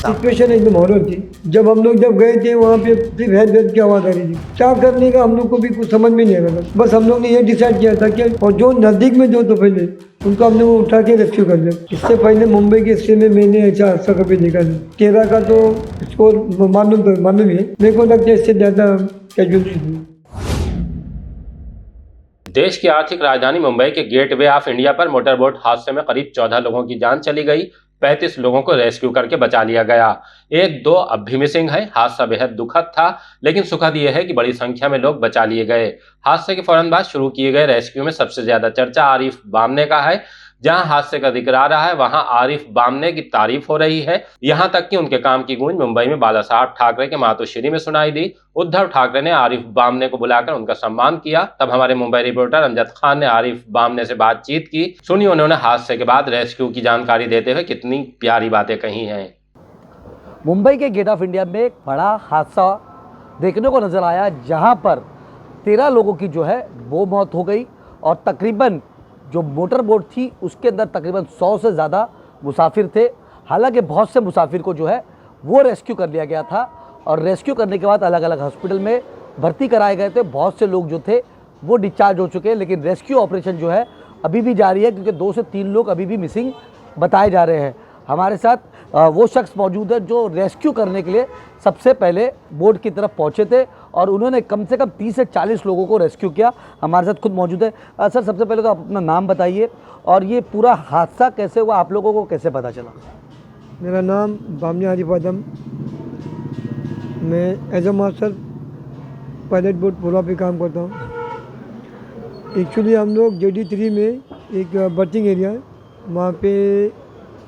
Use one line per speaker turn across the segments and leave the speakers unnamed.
Situation एकदम horror थी। जब गए थे वहाँ पे सिर्फ हेड वेड की आवाज़ आ रही थी। क्या करने का हम लोग को भी कुछ समझ में नहीं आ रहा था। बस हम लोग ने ये डिसाइड किया था कि और जो नज़दीक में जो तो पहले उनको हमने वो उठा के रेस्क्यू कर दिया। इससे पहले मुंबई के हिस्से में मैंने ऐसा हादसा कभी देखा नहीं। 13 का तो स्कोर मालूम है, मेरे को लगता है इससे ज़्यादा कैजुअलिटी थी।
देश की आर्थिक राजधानी मुंबई के गेटवे ऑफ इंडिया पर मोटरबोट हादसे में करीब 14 लोगों की जान चली गई। 35 लोगों को रेस्क्यू करके बचा लिया गया। एक दो अब भी मिसिंग है। हादसा बेहद दुखद था, लेकिन सुखद यह है कि बड़ी संख्या में लोग बचा लिए गए। हादसे के फौरन बाद शुरू किए गए रेस्क्यू में सबसे ज्यादा चर्चा आरिफ बामने का है। जहां हादसे का जिक्र आ रहा है, वहां आरिफ बामने की तारीफ हो रही है। यहां तक कि उनके काम की गूंज मुंबई में बाला साहब ठाकरे के मातोश्री में सुनाई दी। उद्धव ठाकरे ने आरिफ बामने को बुलाकर उनका सम्मान किया। तब हमारे मुंबई रिपोर्टर अमजद खान ने आरिफ बामने से बातचीत की। सुनिए उन्होंने हादसे के बाद रेस्क्यू की जानकारी देते हुए कितनी प्यारी बातें कही हैं।
मुंबई के गेट ऑफ इंडिया में एक बड़ा हादसा देखने को नजर आया, जहां पर 13 लोगों की जो है वो मौत हो गई और तकरीबन जो मोटर बोट थी उसके अंदर तकरीबन 100 से ज़्यादा मुसाफिर थे। हालांकि बहुत से मुसाफिर को जो है वो रेस्क्यू कर लिया गया था और रेस्क्यू करने के बाद अलग अलग हॉस्पिटल में भर्ती कराए गए थे। बहुत से लोग जो थे वो डिस्चार्ज हो चुके हैं, लेकिन रेस्क्यू ऑपरेशन जो है अभी भी जारी है, क्योंकि 2 से 3 लोग अभी भी मिसिंग बताए जा रहे हैं। हमारे साथ वो शख्स मौजूद है जो रेस्क्यू करने के लिए सबसे पहले बोट की तरफ पहुंचे थे और उन्होंने कम से कम 30 से 40 लोगों को रेस्क्यू किया। हमारे साथ खुद मौजूद है। सर, सबसे पहले तो आप अपना नाम बताइए और ये पूरा हादसा कैसे हुआ, आप लोगों को कैसे पता चला?
मेरा नाम बामने आरिफ आदम, मैं as a master pilot boat पोला पे काम करता हूँ। एक्चुअली हम लोग JD3 में एक बर्थिंग एरिया है, वहाँ पे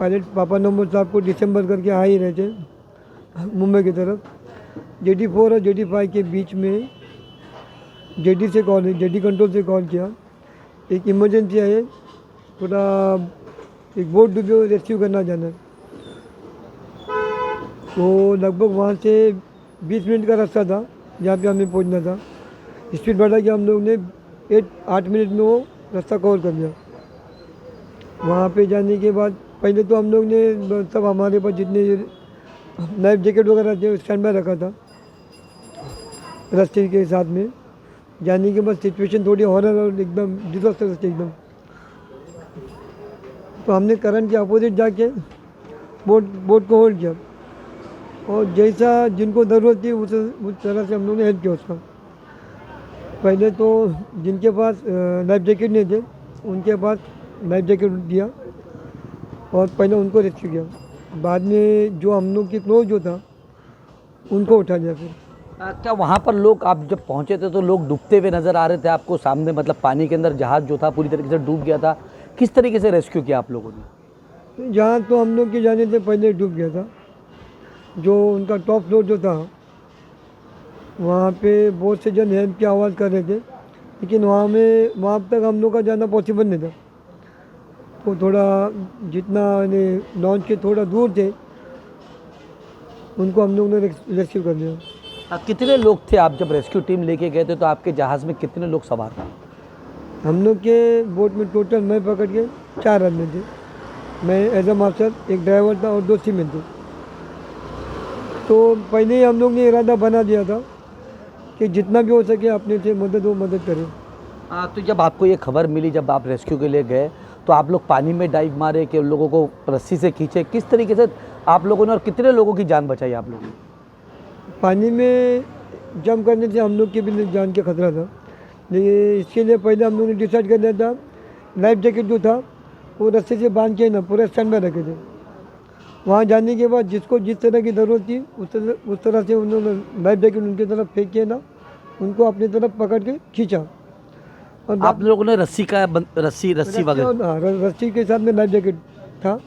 पायलट पापा नंबर साहब को दिसंबर करके आ ही रहे थे मुंबई की तरफ। JD4 और JD5 के बीच में JD कंट्रोल से कॉल किया, एक इमरजेंसी है, थोड़ा एक बोट डूबे रेस्क्यू करना जाना है। तो लगभग वहाँ से 20 मिनट का रास्ता था जहाँ पे हमें पहुँचना था। स्पीड बढ़ा के हम लोग ने 8 मिनट में वो रास्ता कवर कर लिया। वहाँ पे जाने के बाद पहले तो हम लोग ने सब हमारे पास जितने लाइफ जैकेट वगैरह थे स्टैंड बाय रखा था रास्ते के साथ में। जाने के बाद सिचुएशन थोड़ी हॉरर और एकदम डिजास्टर थी एकदम। तो हमने करंट के अपोजिट जाके बोट को होल्ड किया और जैसा जिनको ज़रूरत थी उस तरह से हम लोगों ने हेल्प किया उसका। पहले तो जिनके पास लाइफ जैकेट नहीं थे उनके पास लाइफ जैकेट दिया और पहले उनको रेस्क्यू किया। बाद में जो हम लोग के क्लोज जो था उनको उठा दिया। फिर
क्या वहाँ पर लोग, आप जब पहुँचे थे तो लोग डूबते हुए नज़र आ रहे थे आपको सामने, मतलब पानी के अंदर जहाज़ जो था पूरी तरीके से डूब गया था? किस तरीके से रेस्क्यू किया आप लोगों ने?
जहाँ तो हम लोग के जाने से पहले डूब गया था, जो उनका टॉप फ्लोर जो था वहाँ पे बहुत से जन हेल्प की आवाज़ कर रहे थे, लेकिन वहाँ तक हम लोग का जाना पॉसिबल नहीं था। तो थोड़ा जितना लॉन्च के थोड़ा दूर थे उनको हम लोग ने रेस्क्यू कर लिया।
कितने लोग थे आप जब रेस्क्यू टीम लेके गए थे? तो आपके जहाज़ में कितने लोग सवार थे?
हम लोग के बोट में टोटल मैं पकड़ के 4 आदमी थे। मैं एज अ मास्टर, एक ड्राइवर था और 2 सीमेन थे। तो पहले ही हम लोग ने इरादा बना दिया था कि जितना भी हो सके अपने से मदद करें।
तो जब आपको ये खबर मिली, जब आप रेस्क्यू के लिए गए, तो आप लोग पानी में डाइव मारे कि लोगों को रस्सी से खींचे? किस तरीके से आप लोगों ने और कितने लोगों की जान बचाई आप लोगों ने?
पानी में जंप करने से हम लोग की भी जान के खतरा था, लेकिन इसके लिए पहले हम लोग ने डिसाइड कर दिया था लाइफ जैकेट जो था वो रस्से से बांध के ना पूरा स्टैंड में रखे थे। वहाँ जाने के बाद जिसको जिस तरह की ज़रूरत थी उस तरह से उन्होंने लाइफ जैकेट उनकी तरफ फेंक के ना उनको अपनी तरफ पकड़ के खींचा। और
आप लोगों ने रस्सी वगैरह?
हाँ, रस्सी के साथ में लाइफ जैकेट था।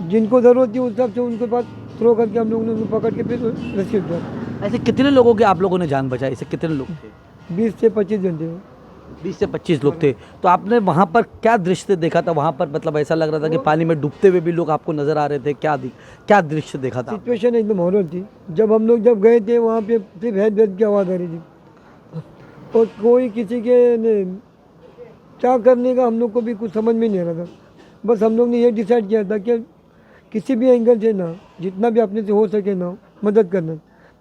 जिनको ज़रूरत थी उस हिसाब से उनके पास थ्रो करके हम लोगों ने उनको पकड़ के फिर रेस्क्यू किया।
ऐसे कितने लोगों की आप लोगों ने जान बचाई? ऐसे कितने लोग थे?
20 से 25 जन थे।
20 से 25 लोग थे। तो आपने वहाँ पर क्या दृश्य देखा था? वहाँ पर मतलब ऐसा लग रहा था कि पानी में डूबते हुए भी लोग आपको नज़र आ रहे थे? क्या दृश्य देखा था?
सिचुएशन एकदम हॉरर थी। जब गए थे वहाँ पे सिर्फ हेड वेड की आवाज़ आ रही थी और कोई किसी के क्या करने का हम लोग को भी कुछ समझ में नहीं आ रहा था। बस हम लोग ने ये डिसाइड किया था कि किसी भी एंगल से ना जितना भी अपने से हो सके ना मदद करना,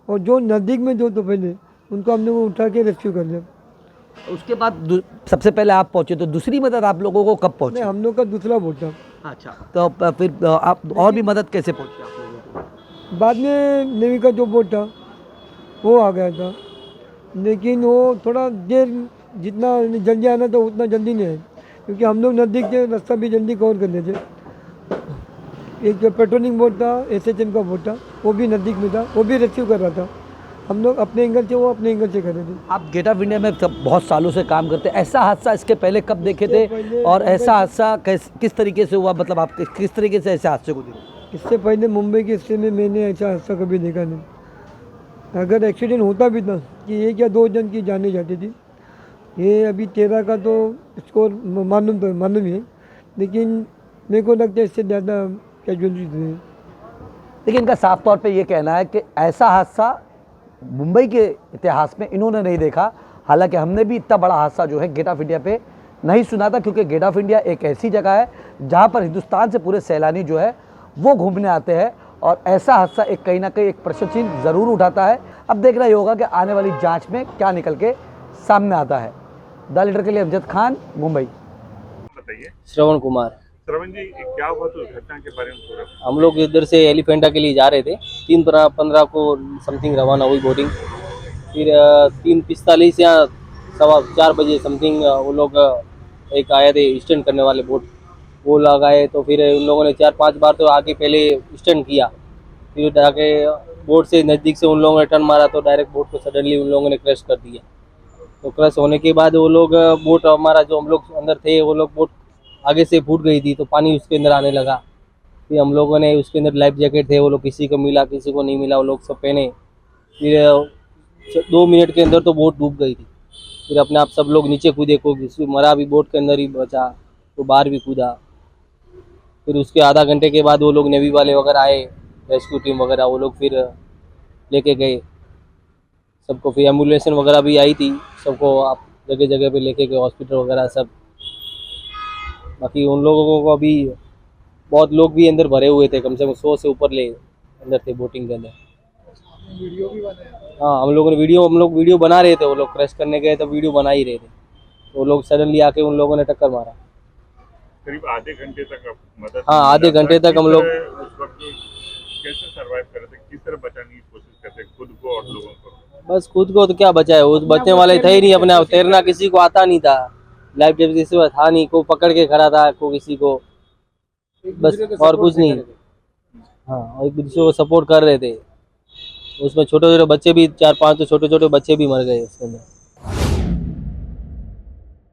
और जो नज़दीक में जो तो पहले उनको हमने वो उठा के रेस्क्यू कर लिया।
उसके बाद सबसे पहले आप पहुंचे, तो दूसरी मदद आप लोगों को कब पहुंची?
नहीं, हम लोग का दूसरा बोट था।
अच्छा, तो फिर आप और भी मदद कैसे पहुंची आप लोगों को?
बाद में नेवी का जो बोट था वो आ गया था, लेकिन वो थोड़ा देर, जितना जल्दी आना था उतना जल्दी नहीं आया, क्योंकि हम लोग नज़दीक थे, रास्ता भी जल्दी कवर कर लेते। एक पेट्रोलिंग बोट था, SHM का बोट था, वो भी नज़दीक में था, वो भी रेस्क्यू कर रहा था। हम लोग अपने एंगल से, वो अपने एंगल से कर रहे थे।
आप गेट ऑफ इंडिया में बहुत सालों से काम करते हैं, ऐसा हादसा इसके पहले कब देखे थे
पहले
और ऐसा हादसा किस तरीके से हुआ, मतलब आप किस तरीके से ऐसे हादसे को देखे?
इससे पहले मुंबई के हिस्से में मैंने ऐसा हादसा कभी देखा नहीं। अगर एक्सीडेंट होता भी था कि 1 या 2 जन की जाने जाती थी। ये अभी 13 का तो स्कोर मालूम ही है, लेकिन मेरे को लगता है इससे ज़्यादा कैजुअलिटीज हुई।
लेकिन इनका साफ तौर पे ये कहना है कि ऐसा हादसा मुंबई के इतिहास में इन्होंने नहीं देखा। हालांकि हमने भी इतना बड़ा हादसा जो है गेट ऑफ इंडिया पे नहीं सुना था, क्योंकि गेट ऑफ इंडिया एक ऐसी जगह है जहां पर हिंदुस्तान से पूरे सैलानी जो है वो घूमने आते हैं, और ऐसा हादसा एक कहीं ना कहीं एक प्रश्न चिन्ह ज़रूर उठाता है। अब देखना ही होगा कि आने वाली जाँच में क्या निकल के सामने आता है। द लीडर के लिए अमजद खान, मुंबई।
बताइए
श्रवण कुमार।
श्रवण जी, क्या हुआ तो घटना के बारे में थोड़ा?
हम लोग इधर से एलिफेंटा के लिए जा रहे थे, 3:15 को समथिंग रवाना हुई बोटिंग। फिर 3:45 या 4:15 बजे समथिंग वो लोग एक आए थे स्टैंड करने वाले बोट, वो लोग आए। तो फिर उन लोगों ने 4-5 बार तो आके पहले स्टैंड किया, फिर जाके बोट से नज़दीक से उन लोगों ने टर्न मारा तो डायरेक्ट बोट को सडनली उन लोगों ने क्रश कर दिया। तो क्रश होने के बाद वो लोग बोट, हमारा जो हम लोग अंदर थे वो लोग, बोट आगे से फूट गई थी तो पानी उसके अंदर आने लगा। फिर हम लोगों ने उसके अंदर लाइफ जैकेट थे, वो लोग किसी को मिला किसी को नहीं मिला, वो लोग सब पहने। फिर 2 मिनट के अंदर तो बोट डूब गई थी। फिर अपने आप सब लोग नीचे कूदे, कोई मरा भी बोट के अंदर ही बचा, तो बाहर भी कूदा। फिर उसके आधा घंटे के बाद वो लोग नेवी वाले वगैरह आए, रेस्क्यू टीम वगैरह, वो लोग फिर लेके गए सबको। फिर एम्बुलेंस वगैरह भी आई थी, सबको आप जगह जगह पे लेके गए, हॉस्पिटल वगैरह सब। बाकी उन लोगों को अभी बहुत लोग भी अंदर भरे हुए थे, कम से कम 100 से ऊपर ले अंदर थे बोटिंग के अंदर।
वीडियो भी बनाया।
हाँ, हम लोग वीडियो बना रहे थे, वो लोग क्रैश करने गए तो वीडियो बना ही रहे थे, तो वो लोग सडनली आके उन लोगों ने टक्कर मारा।
करीब आधे घंटे तक मदद।
हाँ, आधे घंटे तक हम लोग
उस वक्त कैसे सरवाइव कर रहे थे, किस तरह बचाने की कोशिश करते खुद को और लोगों को?
बस खुद को तो क्या बचाए, उस बचने वाले थे ही नहीं, अपने आप तैरना किसी को आता नहीं था, लाइफ जैकेट किसी को था नहीं, को पकड़ के खड़ा था, को किसी को, बस और कुछ नहीं। हाँ, और एक दूसरे को सपोर्ट कर रहे थे। उसमें छोटे छोटे बच्चे भी 4-5 तो छोटे छोटे बच्चे भी मर गए उसके अंदर।